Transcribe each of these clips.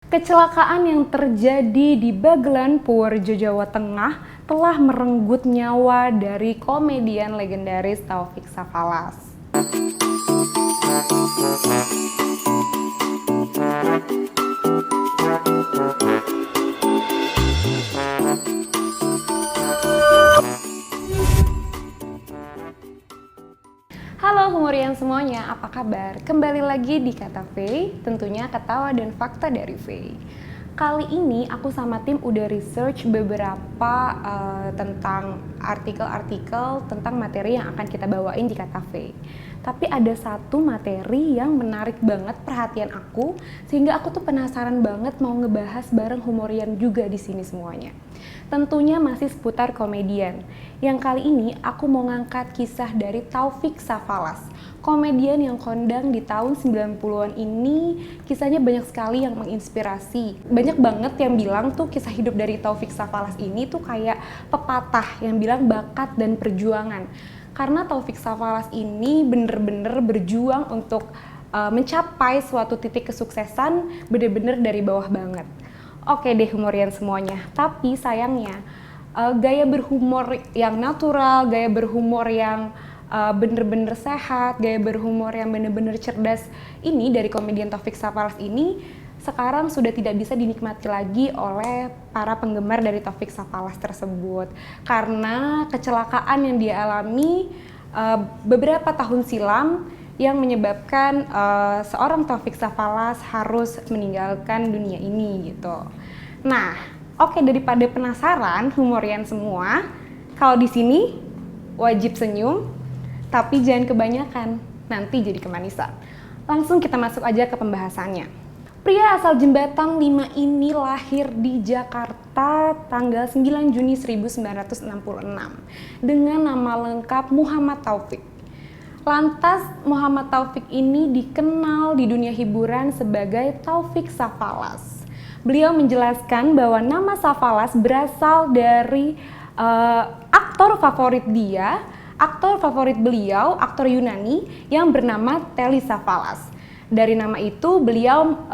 Kecelakaan yang terjadi di Bagelan, Purworejo, Jawa Tengah telah merenggut nyawa dari komedian legendaris Taufik Safalas. Halo humorian semuanya, apa kabar? Kembali lagi di Kata V, tentunya ketawa dan fakta dari V. Kali ini aku sama tim udah research beberapa tentang artikel-artikel tentang materi yang akan kita bawain di Kata V. Tapi ada satu materi yang menarik banget perhatian aku, sehingga aku tuh penasaran banget mau ngebahas bareng humorian juga di sini semuanya. Tentunya masih seputar komedian. Yang kali ini aku mau ngangkat kisah dari Taufik Safalas. Komedian yang kondang di tahun 90-an ini, kisahnya banyak sekali yang menginspirasi. Banyak banget yang bilang tuh kisah hidup dari Taufik Safalas ini tuh kayak pepatah yang bilang bakat dan perjuangan. Karena Taufik Safalas ini bener-bener berjuang untuk mencapai suatu titik kesuksesan bener-bener dari bawah banget. Oke deh humorian semuanya, tapi sayangnya gaya berhumor yang natural, gaya berhumor yang bener-bener sehat, gaya berhumor yang bener-bener cerdas ini dari komedian Taufik Safalas ini sekarang sudah tidak bisa dinikmati lagi oleh para penggemar dari Taufik Safalas tersebut. Karena kecelakaan yang dia alami beberapa tahun silam yang menyebabkan seorang Taufik Safalas harus meninggalkan dunia ini gitu. Nah, oke, daripada penasaran humorian semua, kalau di sini wajib senyum, tapi jangan kebanyakan, nanti jadi kemanisan. Langsung kita masuk aja ke pembahasannya. Pria asal Jembatan 5 ini lahir di Jakarta tanggal 9 Juni 1966 dengan nama lengkap Muhammad Taufik. Lantas Muhammad Taufik ini dikenal di dunia hiburan sebagai Taufik Safalas. Beliau menjelaskan bahwa nama Safalas berasal dari aktor favorit dia, aktor favorit beliau, aktor Yunani yang bernama Telly Savalas. Dari nama itu beliau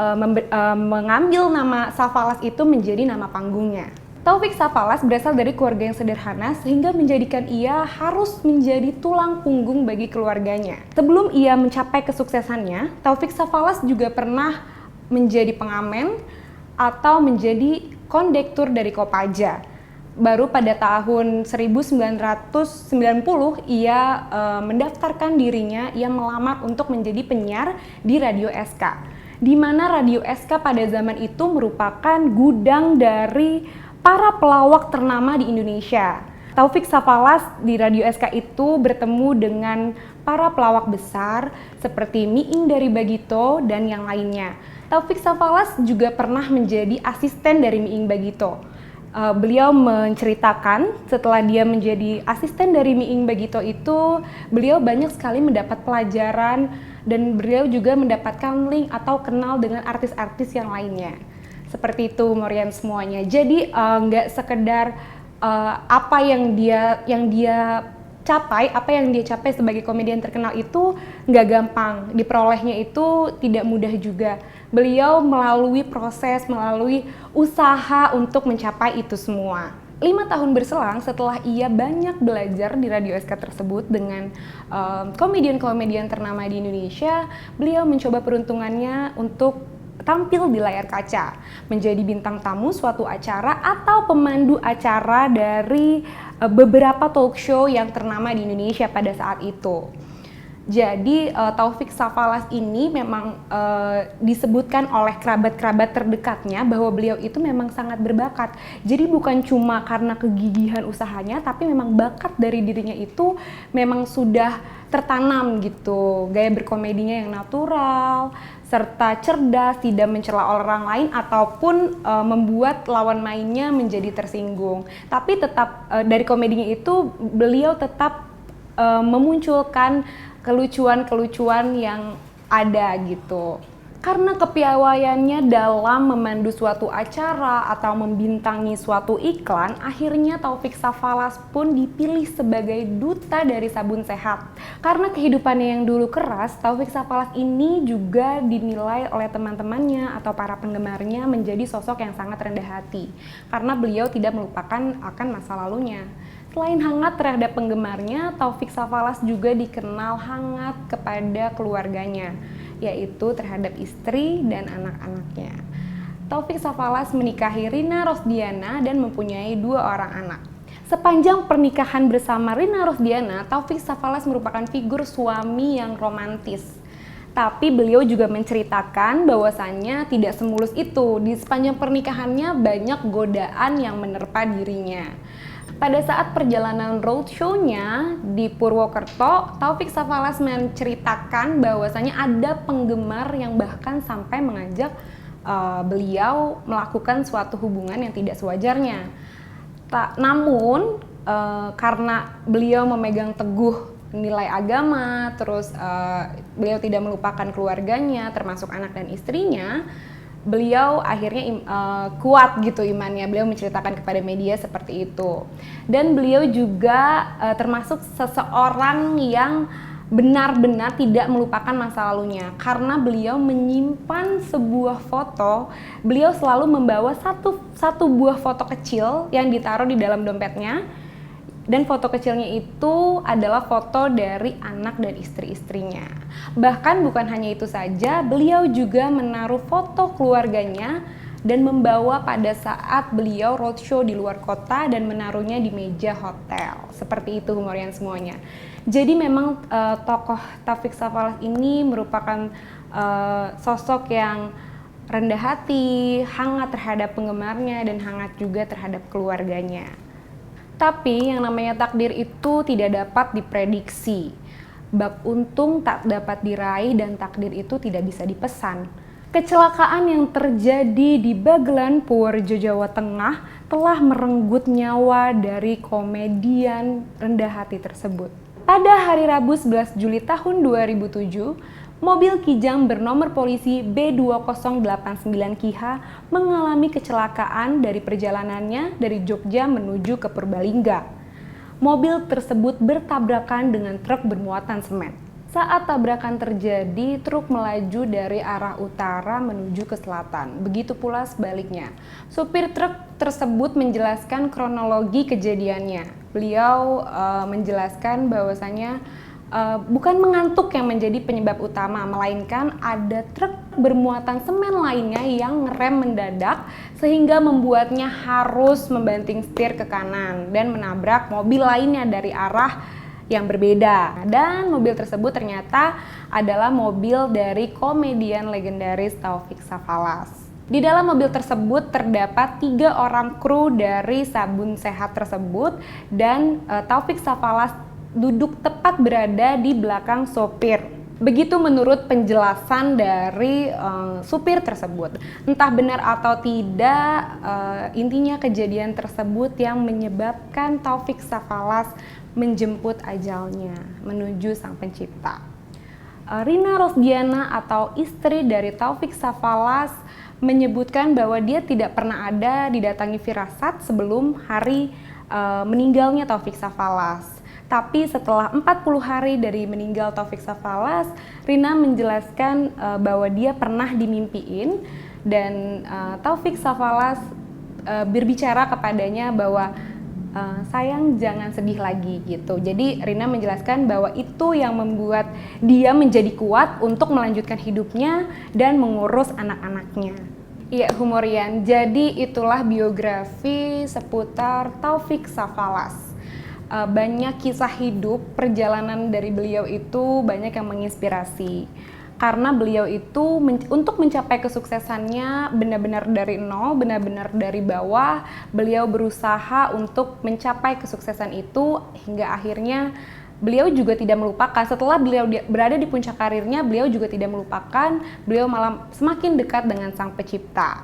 mengambil nama Safalas itu menjadi nama panggungnya. Taufik Safalas berasal dari keluarga yang sederhana sehingga menjadikan ia harus menjadi tulang punggung bagi keluarganya. Sebelum ia mencapai kesuksesannya, Taufik Safalas juga pernah menjadi pengamen atau menjadi kondektur dari Kopaja. Baru pada tahun 1990 ia mendaftarkan dirinya, ia melamar untuk menjadi penyiar di Radio SK. Di mana Radio SK pada zaman itu merupakan gudang dari para pelawak ternama di Indonesia. Taufik Safalas di Radio SK itu bertemu dengan para pelawak besar seperti Miing dari Bagito dan yang lainnya. Taufik Safalas juga pernah menjadi asisten dari Miing Bagito. Beliau menceritakan setelah dia menjadi asisten dari Miing Bagito itu, beliau banyak sekali mendapat pelajaran dan beliau juga mendapatkan link atau kenal dengan artis-artis yang lainnya. Seperti itu humorian semuanya. Jadi nggak sekedar apa yang dia capai sebagai komedian terkenal itu nggak gampang. Diperolehnya itu tidak mudah juga. Beliau melalui proses, melalui usaha untuk mencapai itu semua. 5 tahun berselang setelah ia banyak belajar di Radio SK tersebut dengan komedian-komedian ternama di Indonesia, beliau mencoba peruntungannya untuk tampil di layar kaca, menjadi bintang tamu suatu acara atau pemandu acara dari beberapa talk show yang ternama di Indonesia pada saat itu. Jadi Taufik Safalas ini memang disebutkan oleh kerabat-kerabat terdekatnya bahwa beliau itu memang sangat berbakat. Jadi bukan cuma karena kegigihan usahanya, tapi memang bakat dari dirinya itu memang sudah tertanam gitu. Gaya berkomedinya yang natural, serta cerdas, tidak mencela orang lain ataupun membuat lawan mainnya menjadi tersinggung. Tapi tetap dari komedinya itu beliau tetap memunculkan kelucuan-kelucuan yang ada gitu. Karena kepiawaiannya dalam memandu suatu acara atau membintangi suatu iklan, akhirnya Taufik Safalas pun dipilih sebagai duta dari sabun sehat. Karena kehidupannya yang dulu keras, Taufik Safalas ini juga dinilai oleh teman-temannya atau para penggemarnya menjadi sosok yang sangat rendah hati. Karena beliau tidak melupakan akan masa lalunya. Selain hangat terhadap penggemarnya, Taufik Safalas juga dikenal hangat kepada keluarganya, yaitu terhadap istri dan anak-anaknya. Taufik Safalas menikahi Rina Rosdiana dan mempunyai 2 orang anak. Sepanjang pernikahan bersama Rina Rosdiana, Taufik Safalas merupakan figur suami yang romantis. Tapi beliau juga menceritakan bahwasannya tidak semulus itu. Di sepanjang pernikahannya banyak godaan yang menerpa dirinya. Pada saat perjalanan roadshow-nya di Purwokerto, Taufik Safalas menceritakan bahwasanya ada penggemar yang bahkan sampai mengajak beliau melakukan suatu hubungan yang tidak sewajarnya. Namun karena beliau memegang teguh nilai agama, terus beliau tidak melupakan keluarganya, termasuk anak dan istrinya, beliau akhirnya kuat gitu imannya. Beliau menceritakan kepada media seperti itu. Dan beliau juga termasuk seseorang yang benar-benar tidak melupakan masa lalunya. Karena beliau menyimpan sebuah foto, beliau selalu membawa satu buah foto kecil yang ditaruh di dalam dompetnya. Dan foto kecilnya itu adalah foto dari anak dan istri-istrinya. Bahkan bukan hanya itu saja, beliau juga menaruh foto keluarganya dan membawa pada saat beliau roadshow di luar kota dan menaruhnya di meja hotel. Seperti itu humorian semuanya. Jadi memang tokoh Taufik Safalas ini merupakan sosok yang rendah hati, hangat terhadap penggemarnya dan hangat juga terhadap keluarganya. Tapi yang namanya takdir itu tidak dapat diprediksi. Bab untung tak dapat diraih dan takdir itu tidak bisa dipesan. Kecelakaan yang terjadi di Bagelan, Purworejo, Jawa Tengah telah merenggut nyawa dari komedian rendah hati tersebut. Pada hari Rabu 11 Juli tahun 2007, mobil Kijang bernomor polisi B2089 KIH mengalami kecelakaan dari perjalanannya dari Jogja menuju ke Purbalingga. Mobil tersebut bertabrakan dengan truk bermuatan semen. Saat tabrakan terjadi, truk melaju dari arah utara menuju ke selatan. Begitu pula sebaliknya. Supir truk tersebut menjelaskan kronologi kejadiannya. Beliau menjelaskan bahwasanya bukan mengantuk yang menjadi penyebab utama, melainkan ada truk bermuatan semen lainnya yang ngerem mendadak sehingga membuatnya harus membanting setir ke kanan dan menabrak mobil lainnya dari arah yang berbeda. Dan mobil tersebut ternyata adalah mobil dari komedian legendaris Taufik Safalas. Di dalam mobil tersebut terdapat 3 orang kru dari sabun sehat tersebut dan Taufik Safalas duduk tepat berada di belakang sopir. Begitu menurut penjelasan dari supir tersebut. Entah benar atau tidak, intinya kejadian tersebut yang menyebabkan Taufik Safalas menjemput ajalnya menuju Sang Pencipta. Rina Rosdiana atau istri dari Taufik Safalas menyebutkan bahwa dia tidak pernah ada didatangi firasat sebelum hari meninggalnya Taufik Safalas. Tapi setelah 40 hari dari meninggal Taufik Safalas, Rina menjelaskan bahwa dia pernah dimimpiin dan Taufik Safalas berbicara kepadanya bahwa sayang jangan sedih lagi gitu. Jadi Rina menjelaskan bahwa itu yang membuat dia menjadi kuat untuk melanjutkan hidupnya dan mengurus anak-anaknya. Iya humorian, jadi itulah biografi seputar Taufik Safalas. Banyak kisah hidup, perjalanan dari beliau itu banyak yang menginspirasi. Karena beliau itu untuk mencapai kesuksesannya benar-benar dari nol, benar-benar dari bawah. Beliau berusaha untuk mencapai kesuksesan itu hingga akhirnya beliau juga tidak melupakan. Setelah beliau berada di puncak karirnya, beliau juga tidak melupakan. Beliau malah semakin dekat dengan Sang Pencipta.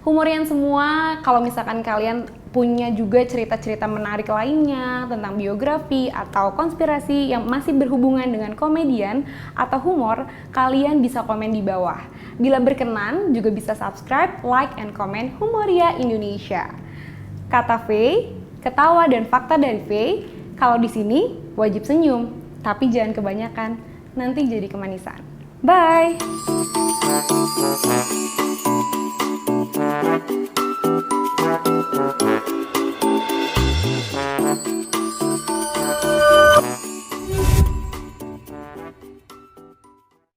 Humorian semua, kalau misalkan kalian punya juga cerita-cerita menarik lainnya tentang biografi atau konspirasi yang masih berhubungan dengan komedian atau humor, kalian bisa komen di bawah. Bila berkenan, juga bisa subscribe, like, and comment Humoria Indonesia. Kata Faye, ketawa dan fakta dari Faye, kalau di sini wajib senyum, tapi jangan kebanyakan, nanti jadi kemanisan. Bye!